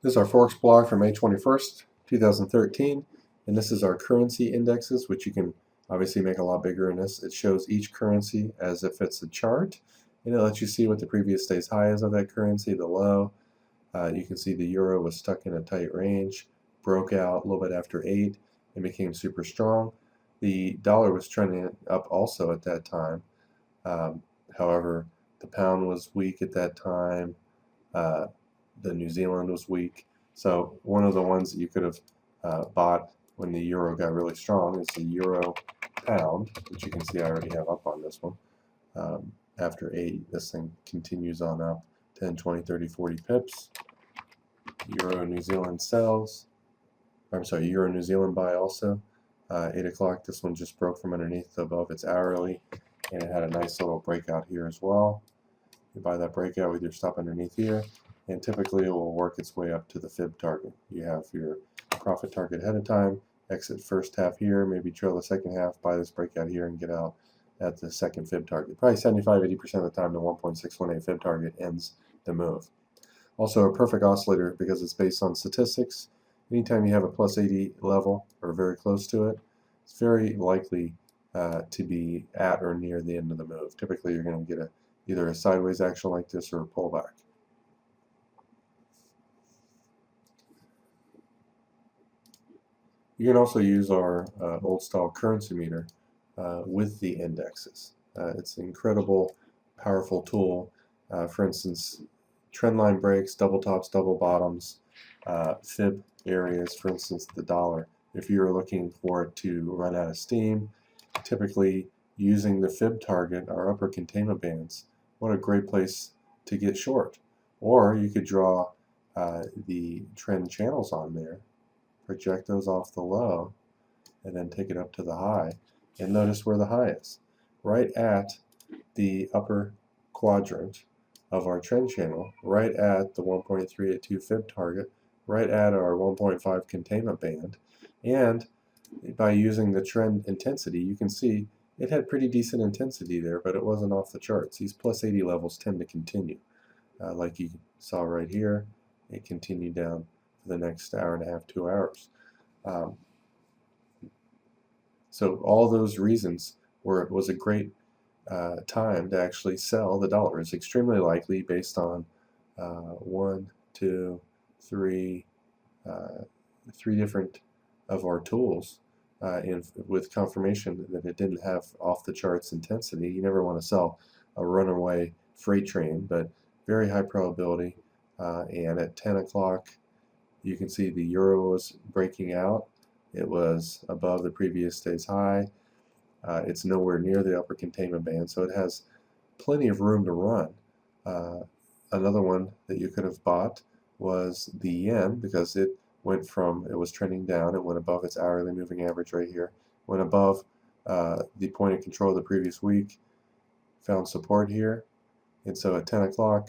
This is our Forex blog for May 21st, 2013, and this is our currency indexes, which you can obviously make a lot bigger in this. It shows each currency as if it's a chart, and it lets you see what the previous day's high is of that currency, the low. You can see the euro was stuck in a tight range, broke out a little bit after 8, and became super strong. The dollar was trending up also at that time. However, the pound was weak at that time. The New Zealand was weak. So one of the ones that you could have bought when the euro got really strong is the euro pound, which you can see I already have up on this one. After 8, this thing continues on up 10, 20, 30, 40 pips. Euro New Zealand sells. I'm sorry, Euro New Zealand buy also. 8 o'clock, this one just broke from underneath above its hourly, and it had a nice little breakout here as well. You buy that breakout with your stop underneath here, and typically it will work its way up to the fib target. You have your profit target ahead of time, exit first half here, maybe trail the second half, buy this breakout here, and get out at the second fib target. Probably 75-80% of the time the 1.618 fib target ends the move. Also a perfect oscillator because it's based on statistics. Anytime you have a plus 80 level or very close to it, it's very likely to be at or near the end of the move. Typically you're going to get either a sideways action like this or a pullback. You can also use our old style currency meter with the indexes. It's an incredible, powerful tool. For instance, trend line breaks, double tops, double bottoms, fib areas, for instance, the dollar. If you're looking for it to run out of steam, typically using the fib target, our upper containment bands, what a great place to get short. Or you could draw the trend channels on there, project those off the low, and then take it up to the high. And notice where the high is. Right at the upper quadrant of our trend channel, right at the 1.382 fib target, right at our 1.5 containment band. And by using the trend intensity, you can see it had pretty decent intensity there, but it wasn't off the charts. These plus 80 levels tend to continue. Like you saw right here, it continued down for the next hour and a half, 2 hours. So all those reasons it was a great time to actually sell the dollar. It's extremely likely based on 1, 2, 3, 3 different of our tools, and with confirmation that it didn't have off the charts intensity. You never want to sell a runaway freight train, but very high probability. And at 10 o'clock, you can see the euro was breaking out. It was above the previous day's high. It's nowhere near the upper containment band, so it has plenty of room to run. Another one that you could have bought was the yen, because it was trending down. It went above its hourly moving average right here, went above the point of control of the previous week, found support here, and so at 10 o'clock,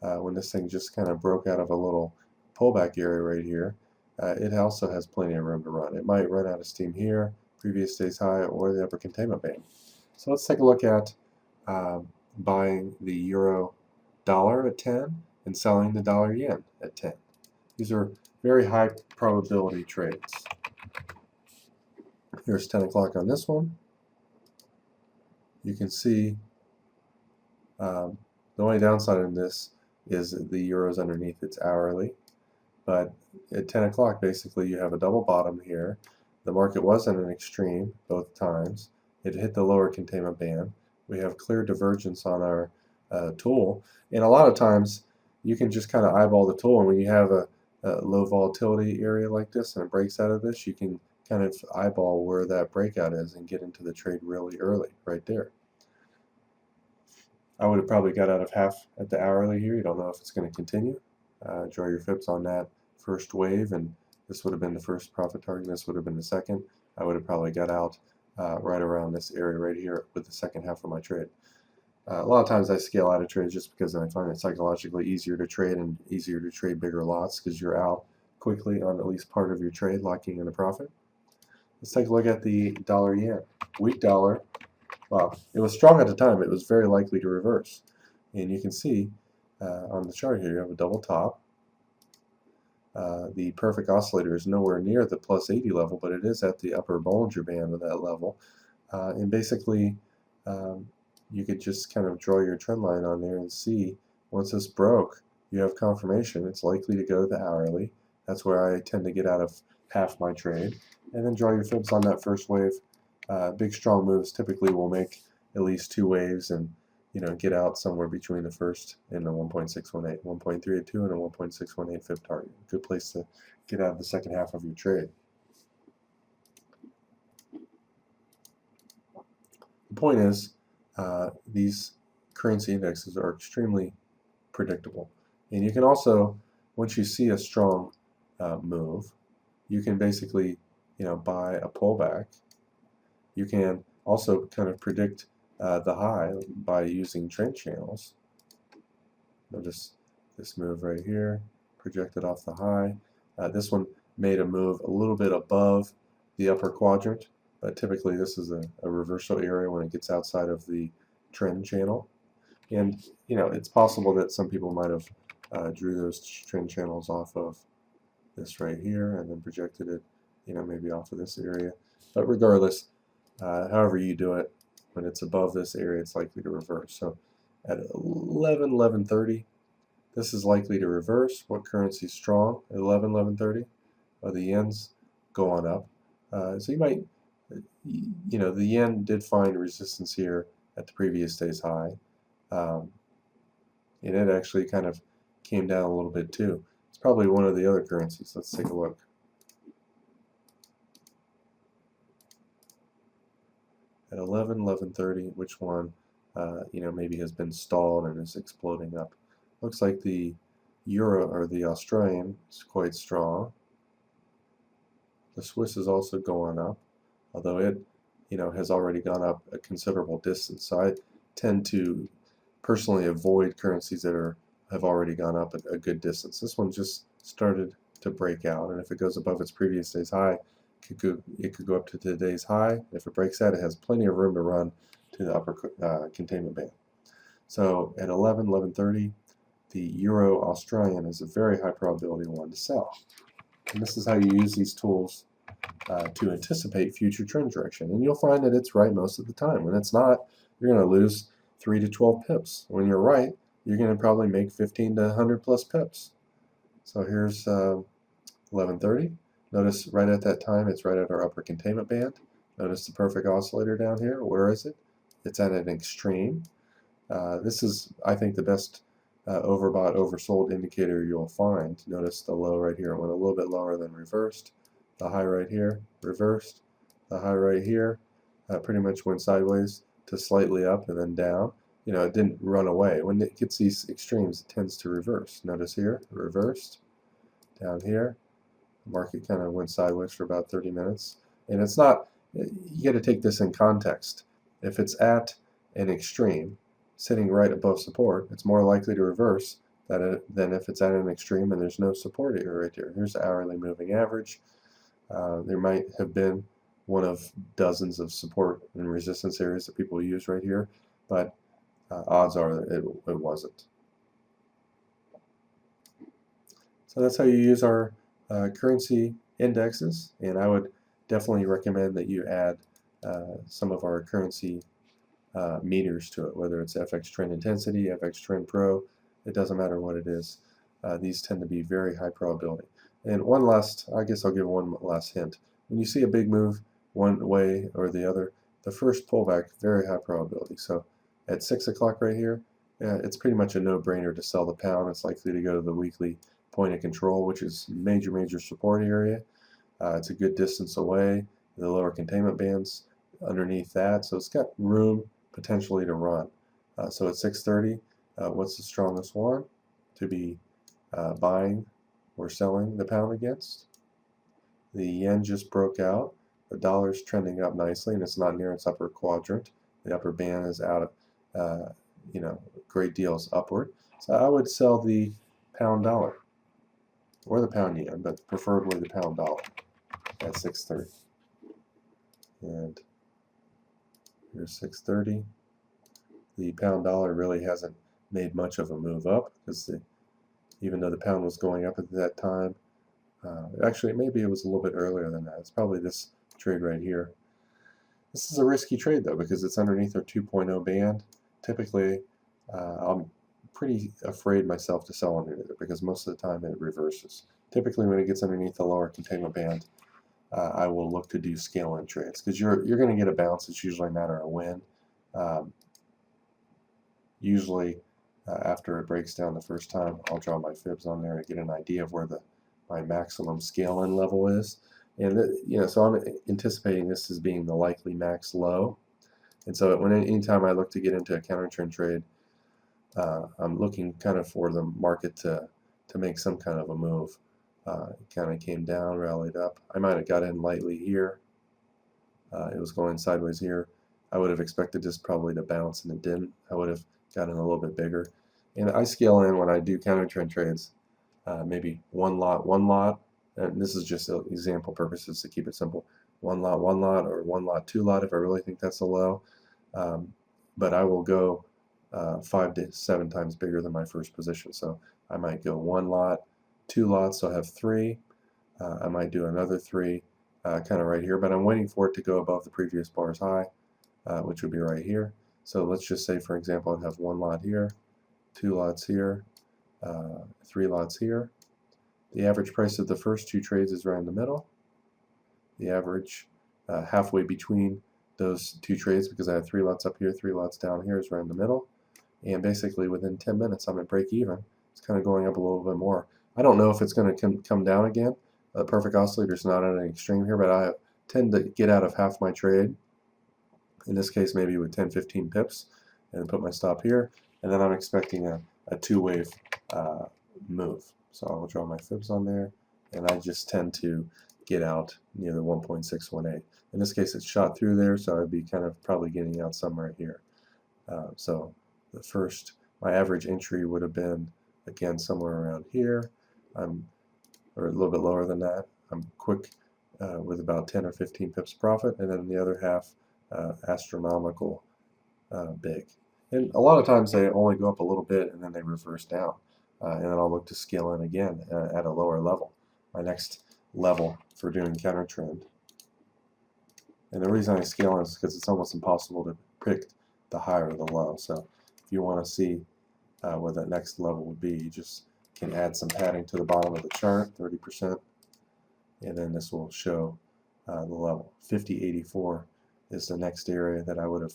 when this thing just kind of broke out of a little pullback area right here, it also has plenty of room to run. It might run out of steam here, previous day's high, or the upper containment band. So let's take a look at buying the euro dollar at 10 and selling the dollar yen at 10. These are very high probability trades. Here's 10 o'clock on this one. You can see the only downside in this is the euro's underneath its hourly. But at 10 o'clock, basically, you have a double bottom here. The market was in an extreme both times. It hit the lower containment band. We have clear divergence on our tool. And a lot of times, you can just kind of eyeball the tool. And when you have a low volatility area like this and it breaks out of this, you can kind of eyeball where that breakout is and get into the trade really early right there. I would have probably got out of half at the hourly here. You don't know if it's going to continue. Draw your fibs on that first wave, and this would have been the first profit target, this would have been the second. I would have probably got out right around this area right here with the second half of my trade. A lot of times I scale out of trades just because I find it psychologically easier to trade and easier to trade bigger lots because you're out quickly on at least part of your trade, locking in a profit. Let's take a look at the dollar yen. Weak dollar. Wow, it was strong at the time. It was very likely to reverse. And you can see on the chart here, you have a double top. The perfect oscillator is nowhere near the plus 80 level, but it is at the upper Bollinger Band of that level. And basically, you could just kind of draw your trend line on there and see once this broke, you have confirmation. It's likely to go to the hourly. That's where I tend to get out of half my trade. And then draw your fibs on that first wave. Big strong moves typically will make at least 2 waves and get out somewhere between the first and the 1.618, 1.382 and a 1.618 fib target. Good place to get out of the second half of your trade. The point is, these currency indexes are extremely predictable. And you can also, once you see a strong move, you can basically buy a pullback. You can also kind of predict the high by using trend channels. Notice this move right here, projected off the high. This one made a move a little bit above the upper quadrant, but typically this is a reversal area when it gets outside of the trend channel. And it's possible that some people might have drew those trend channels off of this right here and then projected it maybe off of this area. But regardless, however you do it, when it's above this area, it's likely to reverse. So at 11:30, this is likely to reverse. What currency is strong at 11:30? Well, the yen's going up. So you might, the yen did find resistance here at the previous day's high. And it actually kind of came down a little bit too. It's probably one of the other currencies. Let's take a look. At 11:30, which one maybe has been stalled and is exploding up? Looks like the euro or the Australian is quite strong. The Swiss is also going up, although it has already gone up a considerable distance. So I tend to personally avoid currencies that have already gone up a good distance. This one just started to break out, and if it goes above its previous day's high, it could go up to today's high. If it breaks that, it has plenty of room to run to the upper containment band. So at 11:30, the Euro Australian is a very high probability one to sell. And this is how you use these tools to anticipate future trend direction. And you'll find that it's right most of the time. When it's not, you're going to lose 3 to 12 pips. When you're right, you're going to probably make 15 to 100 plus pips. So here's 11:30. Notice right at that time, it's right at our upper containment band. Notice the perfect oscillator down here. Where is it? It's at an extreme. This is, I think, the best overbought, oversold indicator you'll find. Notice the low right here. It went a little bit lower than reversed. The high right here, reversed. The high right here pretty much went sideways to slightly up and then down. It didn't run away. When it gets these extremes, it tends to reverse. Notice here, reversed. Down here, the market kind of went sideways for about 30 minutes. And it's not, you got to take this in context. If it's at an extreme, sitting right above support, it's more likely to reverse than if it's at an extreme and there's no support here right here. Here's the hourly moving average. There might have been one of dozens of support and resistance areas that people use right here, but odds are that it wasn't. So that's how you use our currency indexes, and I would definitely recommend that you add some of our currency meters to it, whether it's FX Trend Intensity, FX Trend Pro, it doesn't matter what it is. These tend to be very high probability. And I guess I'll give one last hint. When you see a big move one way or the other, the first pullback, very high probability. So at 6 o'clock right here, it's pretty much a no-brainer to sell the pound. It's likely to go to the weekly point of control, which is major support area. It's a good distance away. The lower containment bands underneath that, so it's got room potentially to run. So at 6:30, what's the strongest one to be buying or selling the pound against? The yen just broke out. The dollar's trending up nicely, and it's not near its upper quadrant. The upper band is out of, great deals upward. So I would sell the pound dollar or the pound yen, but preferably the pound dollar at 6:30. And here's 6:30. The pound dollar really hasn't made much of a move up because even though the pound was going up at that time, Actually, maybe it was a little bit earlier than that. It's probably this trade right here. This is a risky trade though because it's underneath our 2.0 band. Typically, I'm pretty afraid myself to sell underneath it because most of the time it reverses. Typically, when it gets underneath the lower containment band, I will look to do scale-in trades because you're going to get a bounce. It's usually a matter of when. Usually, after it breaks down the first time, I'll draw my fibs on there and get an idea of where my maximum scale-in level is. And so I'm anticipating this as being the likely max low. And so anytime I look to get into a counter trend trade, I'm looking kind of for the market to make some kind of a move. It kind of came down, rallied up. I might have got in lightly here. It was going sideways here. I would have expected this probably to bounce, and it didn't. I would have gotten a little bit bigger. And I scale in when I do counter trend trades, maybe one lot. And this is just example purposes to keep it simple. One lot, or one lot, two lot if I really think that's a low. But I will go 5 to 7 times bigger than my first position. So I might go one lot, two lots, so I have 3. I might do another 3 kind of right here, but I'm waiting for it to go above the previous bar's high, which would be right here. So let's just say, for example, I'd have 1 lot here, 2 lots here, 3 lots here. The average price of the first 2 trades is right in the middle. The average halfway between those 2 trades, because I have 3 lots up here, 3 lots down here, is right in the middle. And basically within 10 minutes I'm at break even. It's kind of going up a little bit more. I don't know if it's going to come down again. The perfect oscillator is not at an extreme here, but I tend to get out of half my trade. In this case, maybe with 10-15 pips, and put my stop here. And then I'm expecting a 2-wave move. So I'll draw my fibs on there, and I just tend to get out near the 1.618. In this case, it's shot through there, so I'd be kind of probably getting out somewhere here. So my average entry would have been, again, somewhere around here, or a little bit lower than that. I'm quick with about 10 or 15 pips profit, and then the other half astronomical big. And a lot of times they only go up a little bit and then they reverse down. And then I'll look to scale in again at a lower level. My next level for doing counter trend. And the reason I scale in is because it's almost impossible to pick the high or the low. So if you want to see what that next level would be, you just can add some padding to the bottom of the chart, 30%, and then this will show the level. 50.84 is the next area that I would have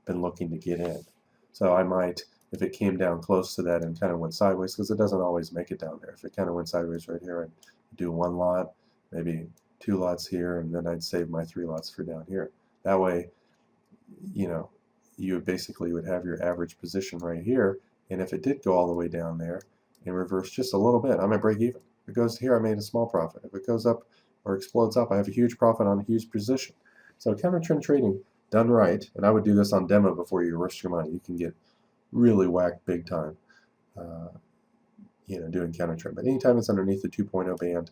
been looking to get in. So I might, if it came down close to that and kind of went sideways, because it doesn't always make it down there. If it kind of went sideways right here, I'd do 1 lot, maybe 2 lots here, and then I'd save my 3 lots for down here. That way, you basically would have your average position right here, and if it did go all the way down there and reverse just a little bit, I'm at break even. If it goes here, I made a small profit. If it goes up or explodes up, I have a huge profit on a huge position. So counter trend trading done right, and I would do this on demo before you risk your money. You can get really whacked big time, doing counter trend. But anytime it's underneath the 2.0 band,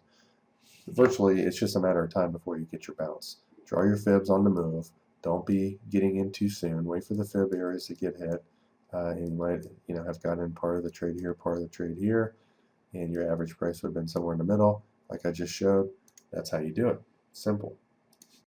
virtually it's just a matter of time before you get your bounce. Draw your fibs on the move. Don't be getting in too soon. Wait for the fib areas to get hit. And you might, have gotten in part of the trade here, part of the trade here, and your average price would have been somewhere in the middle, like I just showed. That's how you do it. Simple.